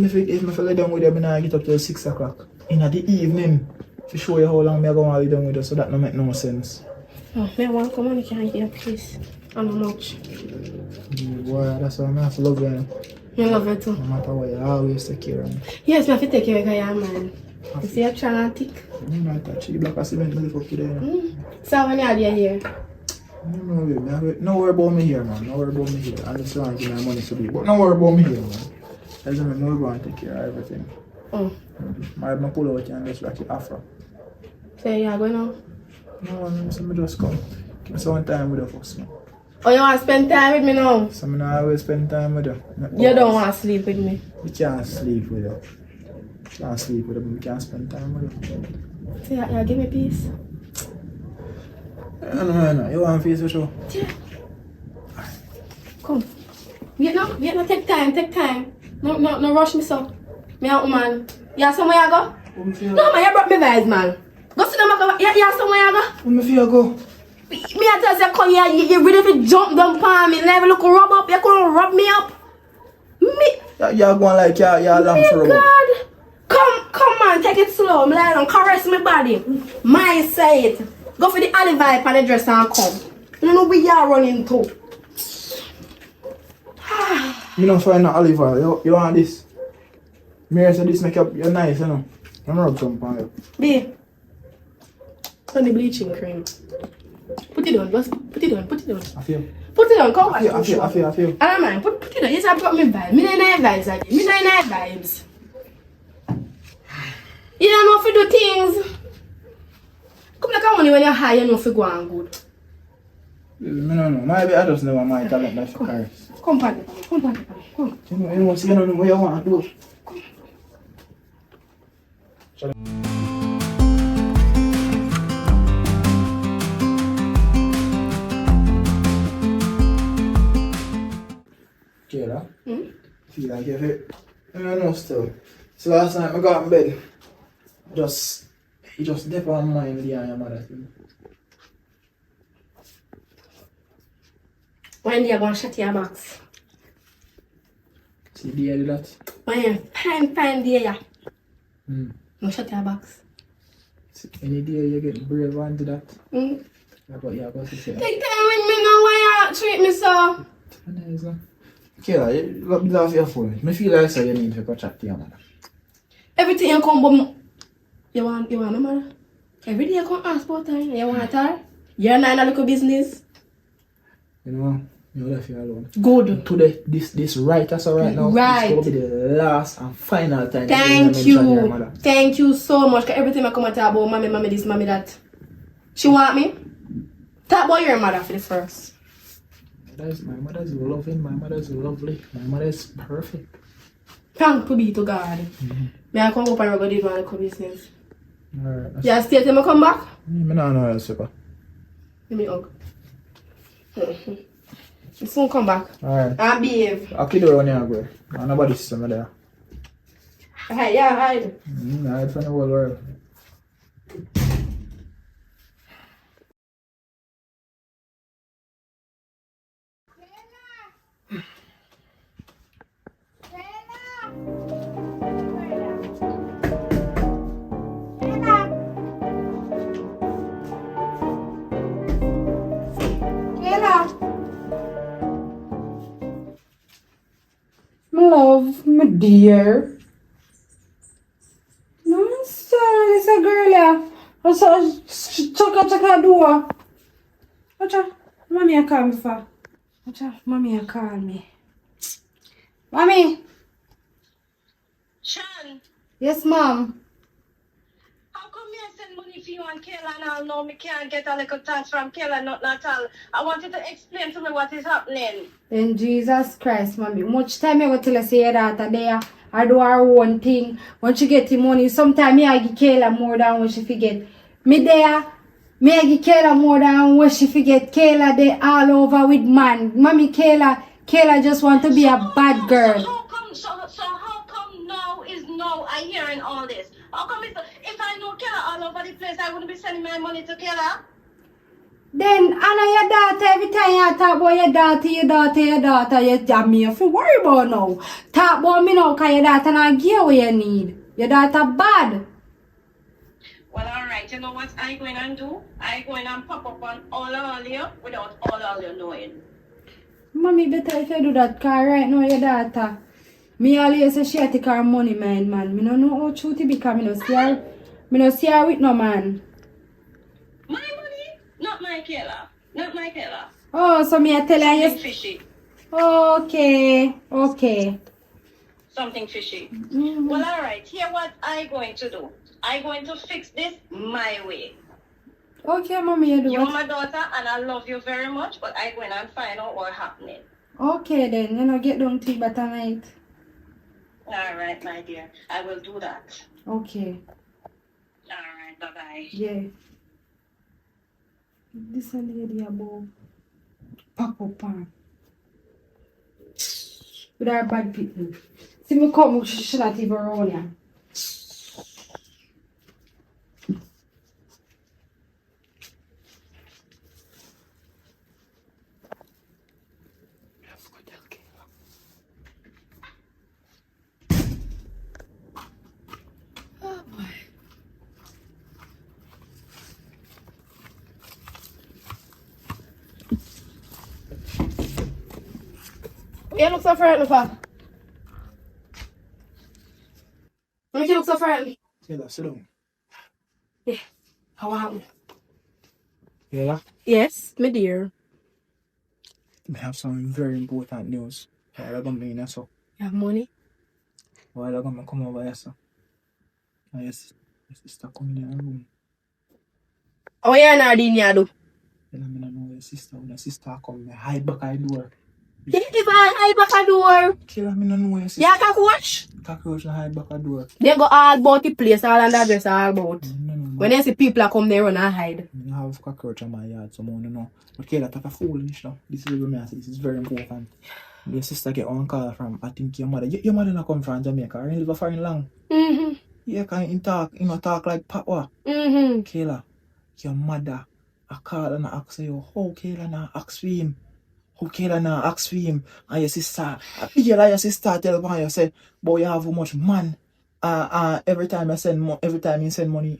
I lay down with you, I get up till 6 o'clock. In the evening, to show you how long I go and lay down with you, so that don't make no sense. Oh, I want to come on, you can't get up, please. And how much? Boy, that's why I have to love you. I love you too. No matter what, you always take care of me. Yes, I have to take care of your man. You see, I'm trying to tick. You know, I touch you black as cement, milk up today. So when you're here, No worry about me here, man. No worry about me here. I just want to give my money to be. But no worry about me here, man. That's why I'm going to take care of everything. My pull out and just like it after. So you're going now? No, I'm just come. Give me some time with the first, man. Oh, you want to spend time with me now? So I always spend time with you. You don't want to sleep with me. We can't sleep with you. We can't sleep with you, but we can't spend time with you. So you give me peace. No. You want peace with you? Yeah. Come. Wait no, take time. No rush me so. Me and woman. You have somewhere you go? No man, you brought me vibes, man. Go sit down, you have somewhere you go? Where me go? Me I tell you, come here, you ready to jump down on me, never look rub up, you couldn't rub me up. Me. You're going like you're long for rub up. God. Come on, take it slow. Me lie down, caress my body. My say it. Go for the olive vibe and the dress and come. You know where you're running to. Me don't find no olive oil. You want this? Me say this make up you nice, you know. I'm rub some on you. Babe. On the bleaching cream. Put it on, just put it on. I feel. Put it on, come on. I feel. I don't mind, put it on. Yes, I brought me vibes. Me don't have vibes again. Me don't have vibes. You don't know if you do things. Come like I want when you're high, you know if you go on good. Me no know. Maybe I just never mind talent like for cars. Come, Paddy. Come. You know what you want to do. Kayla? Feel like you fit? I don't know still. So last night I got in bed. It just dip on my mind and your mother thing. When you're going to shut your box? See the do that? When you're fine there. No shut your box. See, any day you get brave and do that. Take You got to say that. time with me now, why you treat me so? Kayla, you got me off your phone. I feel like you need to go chat to your mother. Everything you come but you want my mother? Every day you come ask about her. You want her? You're not in a little business. You know, you left you alone. Good. Today, this right as of right now, Right. it's going to be the last and final time Thank you mention your mother. you. Thank you so much. Cause every time I come and talk about mommy this, mommy that. She want me? Talk about your mother for the first. My mother's loving, my mother's lovely, my mother's perfect. Thank to be to God. May I come up and go do one little business? Alright. Yeah, stay till I come back? I don't know else, Super. Let me hug. You soon come back. Alright. And behave. I'll keep the door on here, bro. Nobody's somewhere there. Hide, yeah, hide. I hide from the whole world. Love, my dear. No, sorry, it's a girl, yeah. I saw chaka door. Wacha, mommy, I call me for. Wacha, mommy, I call me. Mommy. Sean, Yes, mom. how come me I send money for you and Kayla and I'll know me can't get a little thanks from Kayla, nothing at all. I want you to explain to me what is happening. In Jesus Christ, mommy. Much time I go tell her say your daughter there. I do her own thing. When she get the money, sometimes me I give Kayla more than when she forget. Me there, me I give Kayla more than when she forget. Kayla they all over with man. Mommy Kayla just want to be a bad girl. So how come now is no I hearing all this? How come if I know Kayla all over the place, I wouldn't be sending my money to Kayla? Then, Anna, your daughter, every time you talk about your daughter, you have me if you worry about now. Talk about me now, because your daughter not give what you need. Your daughter bad. Well, alright. Alright, you know what I going and do? I going and pop up on all you without all you knowing. Mommy, better if you do that, cause right now your daughter. Me always say she take her money, man. Me no know how true to be, cause me no see her with no man. My money? Not my Kayla. Not my Kayla. Oh, so me I tell her Something yes. fishy. Okay. Something fishy. Well, alright, here what I going to do. I going to fix this my way. Okay, mommy, you do You're what? my daughter and I love you very much, but I going and find out what's happening. Okay then, you know, get down to it by tonight. Alright, my dear. I will do that. Okay. Alright, bye-bye. Yeah. This a lady above. Pop up on. With her bad people. See me come, she should not even run ya. Oh boy. You look so friendly, Papa. Make you look so friendly. Kayla, sit down. Yeah. How happened? Kayla, Yes, my dear. I have some very important news. While I'm going so. You have money? While I'm going to come over here, so. Yes, your sister come in your room. Oh, yeah, not in here, though. Then I'm going to know your sister. When your sister come, I hide back the door. You never hide back a door. Kayla, I don't know your sister. Yeah, cockroach. Cockroach and hide back the door. They go all about the place, all and address all about. No. When they see people come, they run and hide. I have cockroach in my yard, so I don't know. But Kayla, that's a foolish now. This is what I say. This is very important. Your sister get one call from, I think your mother. Your mother not come from Jamaica. Or you live a foreign long. Yeah, can you talk like papa. Kayla, your mother, I call and I ask you, how Kayla na ask for him? How Kayla na ask for him? And your sister, your sister tell me, you say, boy, you have how much man. Every time you send money,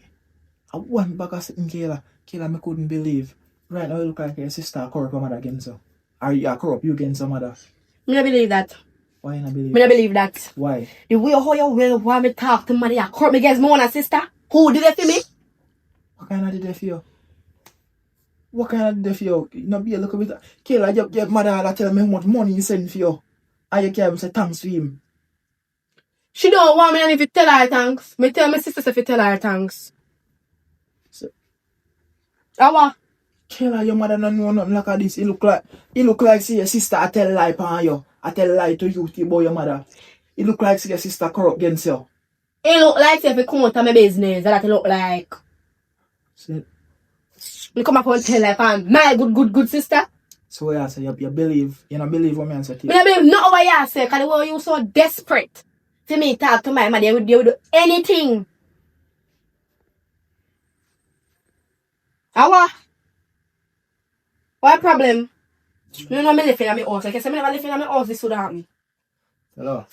I went back and said, Kayla, I couldn't believe. Right now, you look like your sister corrupt your mother against her. Are you corrupt you against your mother? I don't believe that. Why you not believe? I don't believe that. Why? The way how you will want me talk to money, I court me against my own sister. Who did that for me? What kind of did that for you? What kind of did that for you? You not be a look at it. Kayla, your mother tell me how much money you send for you. And you can't say thanks for him. She don't want me and if you tell her thanks. Me tell my sister if you tell her thanks. So, What? Kayla, your mother don't know nothing like this. It look like see your sister I tell lie upon you. I tell lie to you about your mother. It look like see your sister corrupt against you. It look like if you come out of my business. That it look like. See? You come up and tell her I'm my good sister. So what you say? You believe? You don't believe what me answer to you? I don't believe not what you say. Because the way you so desperate for me talk to my mother, they would do anything. What problem? You know me living in my house. Like I said, me never live in my house. This would happen. Hello?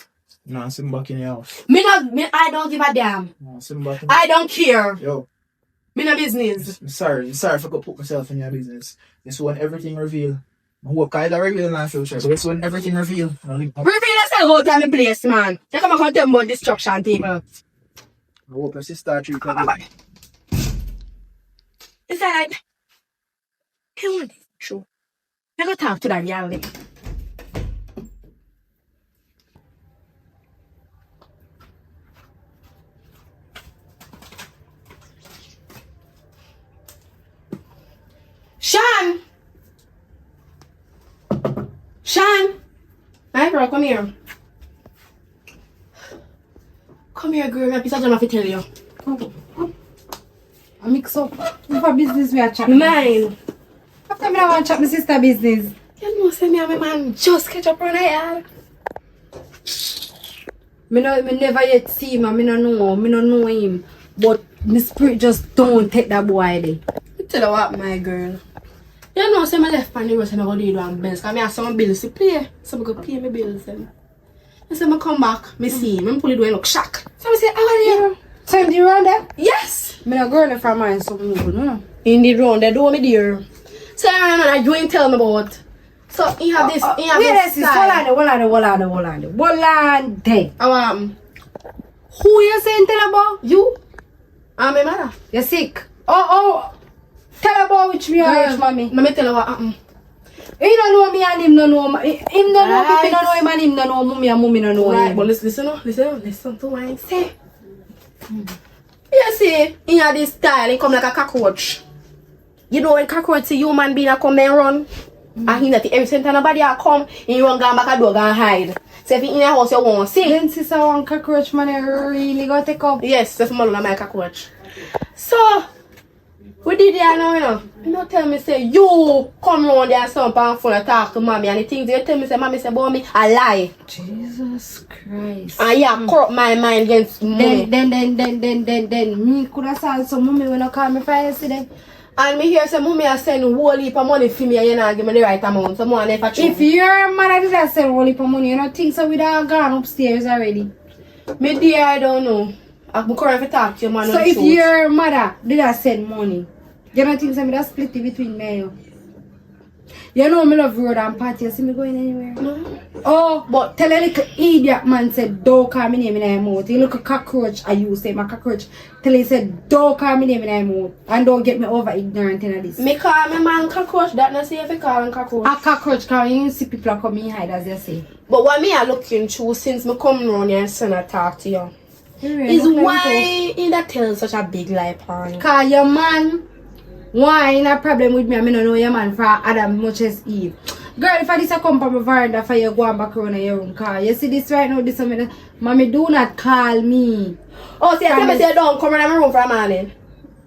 No, I'm sitting back in your house. I don't give a damn. No, I'm sitting back in I don't care. Yo. Me no business. I'm sorry if I could put myself in your business. This when everything reveal. I hope Kayla reveal in my future. So this when everything reveal. Reveal yourself out of the place, man. You come and tell me about destruction, people. I hope your sister treat you good. Is that like... Hey, what is true? I go talk to that young lady. Sean! My girl, come here. Come here, girl. My piece of jam to tell you. Come. I mix up. What business we are chatting? Mine. How come I want to chat my sister business? You know, say me and my man just catch up on the yard. Me never yet see him. Me no know him. But my spirit just don't take that boy there. I tell you what, my girl. You know, say my left hand the rest and I go do one bills. Because I have some bills to pay. So I go pay my bills. And I say I come back, I see him. I pull it away look shock. So I say, how are you? Same the round there? Yes! Me a girl from mine, so me good, no? In the round, they do me dear. So I you ain't tell me about. So you have this, you have Wait, this sis, style. hold on. Who you saying tell about? You? I'm a mother. You're sick. Oh. Tell about which me or which mommy. Let me tell you what happened. He don't know me and him don't know me. Him don't know me, me don't know him and him don't know mommy and mommy don't know Right, him. but listen to what I say. You see, he had this style, he come like a cockroach. You know when cockroach see human being a come and run? And he not every time nobody a come, he run down back a door and hide. So if he in a house you won't see. Then sister one cockroach man really got take up. Yes, that's my my cockroach. So we did that now, you know. You don't tell me say you come round there and some pan phone and talk to mommy and the things you tell me say mommy say about me a lie. Jesus Christ. And yeah, corrupt my mind against mommy. Then me could have said some mommy when I call me for yesterday. And me hear say mommy a send whole heap of money for me and you not give me the right amount. So more never true. If your mother did that send all heap of money, you don't think so we done gone upstairs already. Me dear, I don't know. I'm currently talk to you man. So if your mother did that send money, you don't think so we done split it between me and you? You know me love road and party, you see me going anywhere? No. Oh, but tell a little idiot man said don't call me name in my mouth. He look a cockroach and you say my cockroach. Tell he said don't call me name in my mouth. And don't get me over ignorant in this. Me call me man cockroach, that not say if you call him cockroach. A cockroach cause you see people come in hide as you say. But what me are looking through since me come round here and send a talk to you is why he that tell such a big lie plan. Cause your man, why in a problem with me? I mean, I know your man for Adam much as Eve. Girl, if I this a come from my veranda for you go and back around in your room car. You see this right now, this one, mommy do not call me. Oh, see, I tell me say don't come around my room for a morning.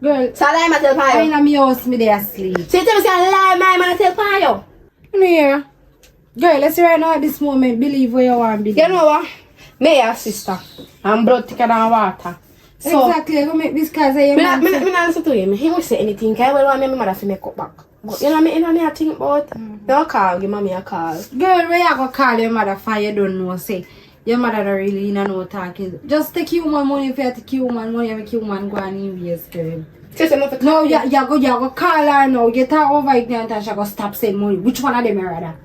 Girl, So I lie myself I for in you. a me house me there asleep. So you tell me say I lie my myself for you. You know here. Girl, let's see right now at this moment, believe where you want to believe. You know what? Me a sister. I'm blood thicker than water. So Exactly, I go make this cause of your me man. not listen to him. He won't say anything. I will want me mother to make up back. But you know me I think about. Don't call, give mommy a call. Girl, where you go call your mother for you don't know, say. Your mother don't really know talking. Just take human money if you take human money and make human go and invest, girl. Say nothing. No, you go call her now. You talk over ignorant and she go stop saying money. Which one of them you rather?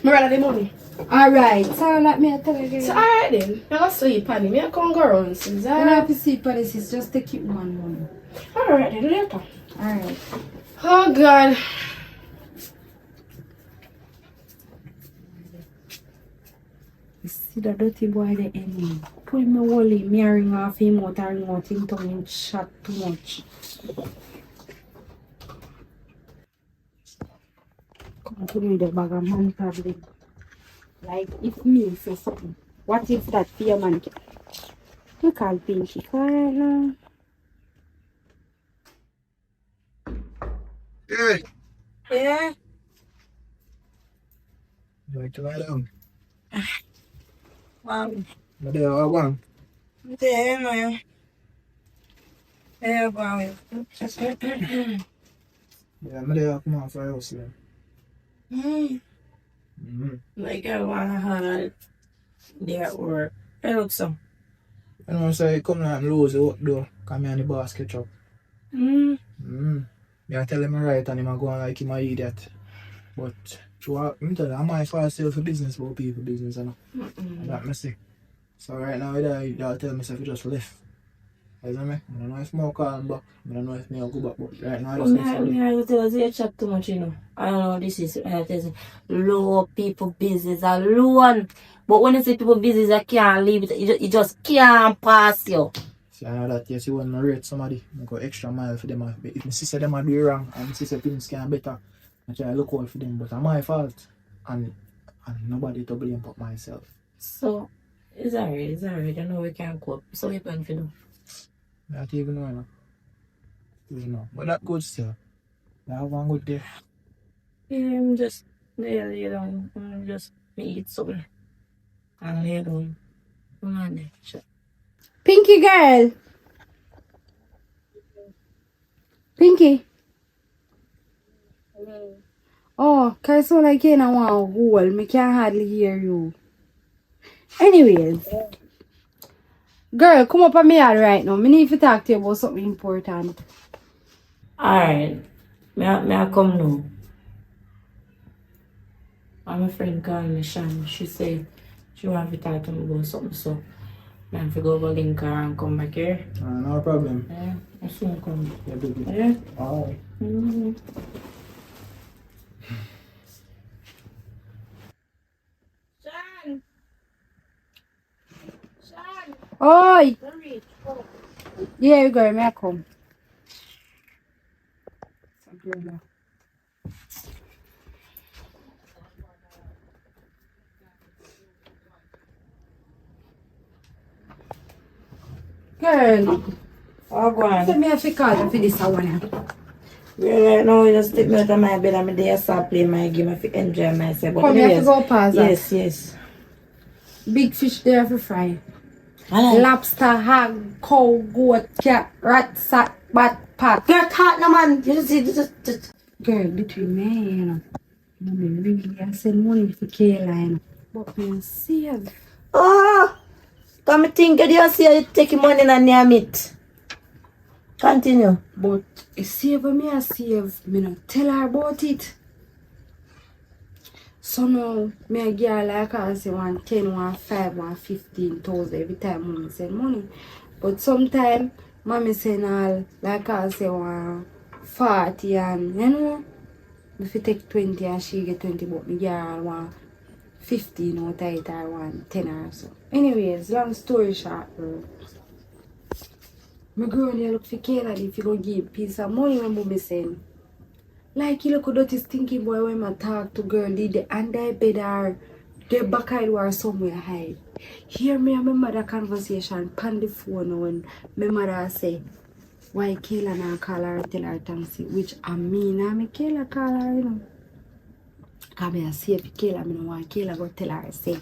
Me rather the money. Alright, so let me tell you again. So alright then. I go sleep on me. I can't go around since You don't have to see for this, it's just take human money. Alright then, later. Alright. Oh God. You see the dirty boy the enemy. Put him away, me ring off him out and ring out him tongue him shot too much. Come to me the bag of man probably. Like if me say something. What if that for your man? You can't pinch it right now. Yeah. Yeah. You like to lie down? Wow. But there I want. Yeah, man. Yeah, wow. Yeah, I'm there come on for house then. Like I want to have there at work. I look so. You know, so you come down and lose the work door. Come here and the boss catch up. Me I tell him right and him a go on like him a idiot. But throughout, me tell you, I'm my fault still for business about people business and that me see. So right now, they'll tell myself you just left. You know me? I don't know if more call him back. I don't know if me will go back, but right now I just left. I will tell you, you chat too much, you know. I don't know, this is low people business alone. But when you say people business, I can't leave it. You just can't pass you. See, I know that, yes, you want to rate somebody, I go extra mile for them. If my sister them do wrong and my sister things can better, I try to look out for them. But it's my fault. And nobody to blame but myself. So, it's alright. I know we can't cope. So, we plan for them. I don't even know, you know. You know. But that good still. I have one good day. Yeah, I'm just there, you know. I'm just eat something. And lay down. Come on, there. Sure. Pinky girl. Pinky. Oh, cause so like you know want hold. Me can't hardly hear you. Anyways. Girl, come up on me yard right now. Me need to talk to you about something important. Alright. May I come now? And my friend called me, Shan. She said she want to talk to me about something, so I have to go over link her and come back here. No problem. Yeah, I soon come. Yeah, baby. Yeah? Alright. Mm-hmm. Shan! Shan! Oi! Hurry, come. Yeah, girl, may I come? Girl, Oh, go on. let me have to call you for this one. Yeah, right now, you just take me out of my bed and my day I start playing my game. I feel enjoy myself. But Come, you have to anyways, go pause that. yes, yes. Big fish there for fry. I like. Lobster, hog, cow, goat, cat, rat, sack, bat, pat. Get hot no man. You just see, just. Girl, between me, you know. Mommy really I send money for Kayla, you know. But me save. Oh, come think you see you taking money and name it. Continue. But you save me, I save. Me not tell her about it. So now, me a girl like her say 10, 5, 15,000 every time mommy send money. But sometimes, mommy send all like her say 40 and you know, if you take 20 and she get 20, but me girl 15 out of it or 10 or so. Anyways, long story short, bro. My girl here look for Kayla if you go give piece of money when mommy send. Like, you look at this thinking boy when I talk to girl, the under bed or the back side or somewhere hide. Hear me and my mother conversation pan the phone when my mother say, why Kayla not call her tell her thanks, which I mean, I mean Kayla call her, you know. Because I say if Kayla, I don't want Kayla go tell her, say,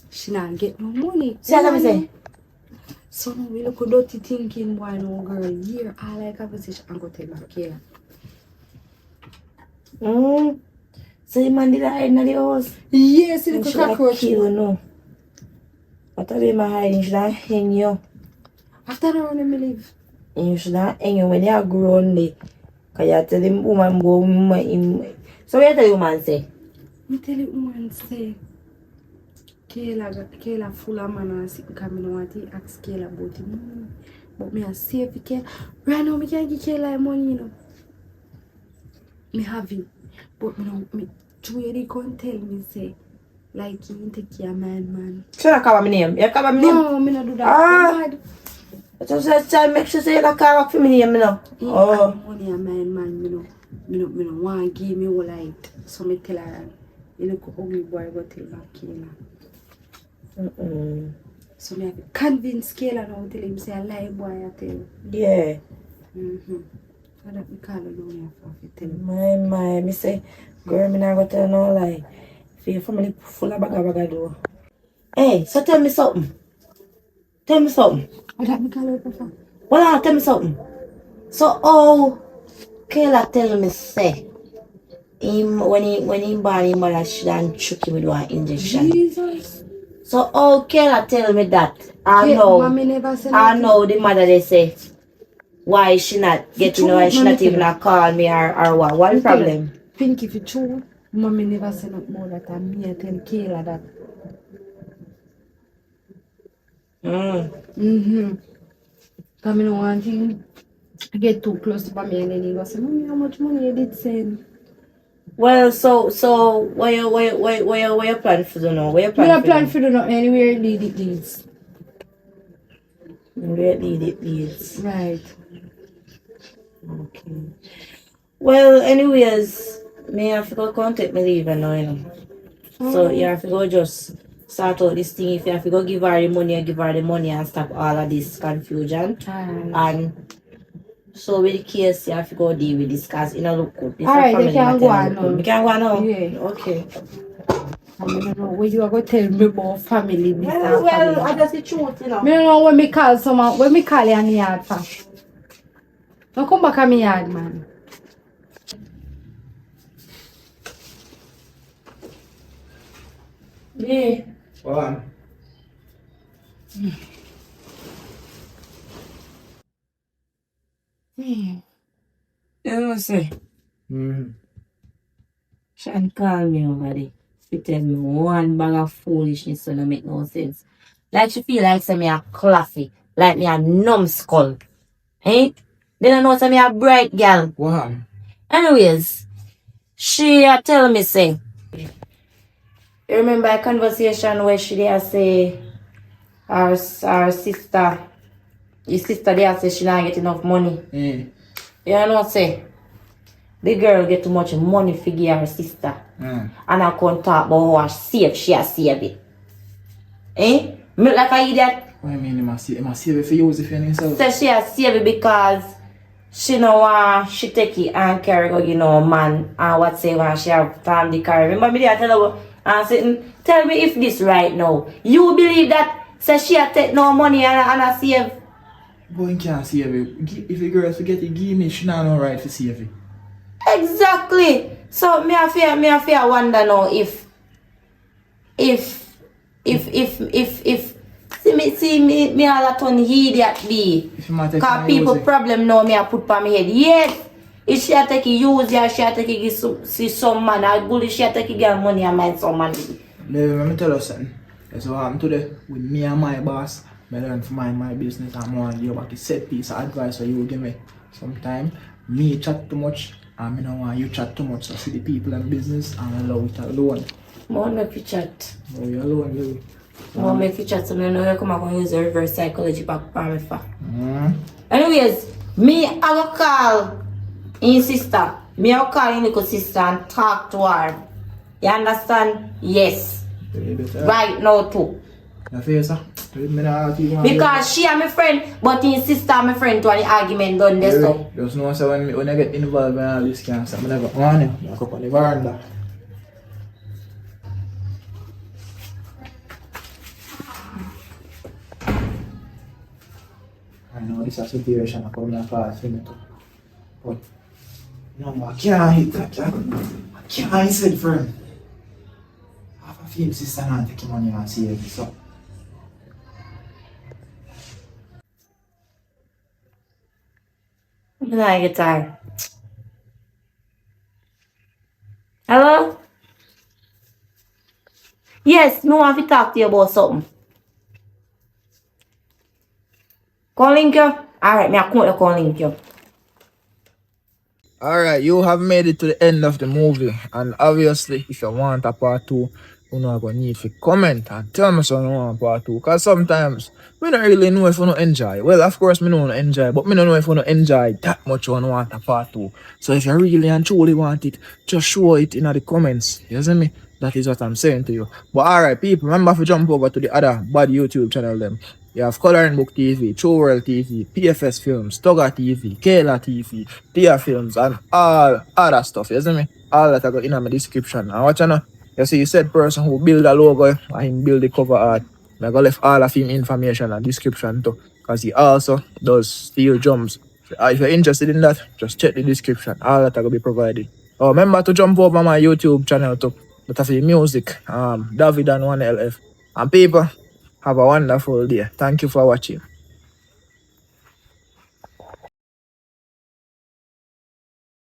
she not get no money. See what I'm saying? So now we look at dirty thinking boy, no girl, here, all like conversation and go tell her Kayla. So the man did hide in the house? Yes, And it's she a like cockroach. kill you, no. What are they hiding? Should I hang you? After that, when I live. And you should not hang you when you are grown. Because you tell the woman go him. So what you tell the woman say? Me tell you woman say Kayla full of man and sick because I don't want to ask Kayla about the money. But me a save for Kayla. Right now, I can't give Kayla money, you know. Me have it. But me Joey can't tell me say like you take care of my man. Should I cover my name? You cover my name? No, me not do that. Ah. Mad. So say make sure say you don't cover for my name, you know. Oh. Money and my man, me no want to give me all light. So me tell her, you look ugly boy, go tell back Kayla. So me have to convince Kayla now tell him say a lie boy I tell. Yeah. I don't me call her down here for tell him. My, me say, girl, me not go tell no lie. For your family full of baga do. Hey, so tell me something. Tell me something. I don't me call her for. Well, tell me something. So, oh, Kayla tell me say, him when he born him mother should and choke him with one injection. Jesus. So, oh, Kayla tell me that. I Yeah, know. mommy never said I nothing. know the mother they say. Why is she not getting, true, why she mommy not even tell a call me or what? What the problem? Think if it's true, mommy never said nothing more that and me I tell Kayla that. Because I don't want him to get too close to me and then he go say, mommy, how much money you did send? Well, so what you plan for do now? What you I plan don't for plan do? for do nothing anywhere lead it leads. Where it leads. Right. Okay. Well, anyways, me have to go contact me leave now, you know. So you have to go just start out this thing. If you have to go give her the money, you give her the money and stop all of this confusion. And so with the case, you have to go deal with this because it don't look good. This alright, family they can matter go don't on look good. now. We can go on now? Yeah. Okay. I don't know what you are going to tell me about family. This and Well, family. I just the truth, you know. I don't know when me call someone, when me call you in the yard for. Don't come back at me yard, man. Yeah. Go on. You know, say, Mm-hmm. Sean called me over there. She tell me one bag of foolishness so no make no sense. Like she feel like say me a classy, like me a numbskull. Hey? Then I know say me a bright girl. Wow. Anyways, she tell me say, you remember a conversation where she there say her sister, your sister there say she not get enough money. Mm. You know what say? The girl get too much money for give her sister. Mm. And I can't talk about how she has saved it. Eh? Me look like an idiot. What do you mean you must save it for use if you yourself? So she has saved it because she know want she take it and carry go, you know, man and whatsoever she have family carry. Remember me there tell her and saying, tell me if this right now. You believe that say she a take no money and I save? Boy can't save it. If the girl forget it, give me, she not no right to save it. Exactly. So me a fear wonder now if see me all a ton idiot be. Cause people problem now me a put for me head. Yes. If she a take use ya, she a take give see some man or bully, she a take get money and mind some man. Let me tell you something. That's what happened today with me and my boss. I learn to mind my business and more give back a set piece of advice for you give me. Sometimes me chat too much and I don't want you chat too much. So see the people in business and allow it alone. More make you chat. Oh, you alone, you. More make you chat so me know you come and use the reverse psychology back for me for. Anyways, me I go call in sister. Me I go call in little sister and talk to her. You understand? Yes. Right now too. Because she and my friend, but in sister and my friend to an argument done this so. Just know so when I get involved in all this kind of stuff, I never want you. I go up on the veranda. I know this is a situation I come here fast for me too. But no, I can't hit that, Jack. I can't hit it, friend. I have a few sister and take money and save it, so. I get tired. Hello? Yes, me want to talk to you about something. Calling you? Alright, me I come to calling you. Alright, you have made it to the end of the movie, and obviously, if you want a part 2, you know I'm gonna need to comment and tell me so you want part 2. Because sometimes, we don't really know if you don't enjoy. Well, of course, me don't enjoy, but me don't know if you don't enjoy that much you want a part 2. So if you really and truly want it, just show it in the comments. You see me? That is what I'm saying to you. But alright, people, remember to jump over to the other bad YouTube channel them. You have Coloring Book TV, Wrld Tv, PFS Films, Tugger TV, Kayla TV, Films, and all other stuff. You see me? All that I got in my description. And watch now. You see, you said person who build a logo and him build the cover art. I got left all of him information and description too. Because he also does steel drums. So, if you're interested in that, just check the description. All that I will be provided. Oh, remember to jump over my YouTube channel too. That have the music. Davi Dan 1LF. And people, have a wonderful day. Thank you for watching.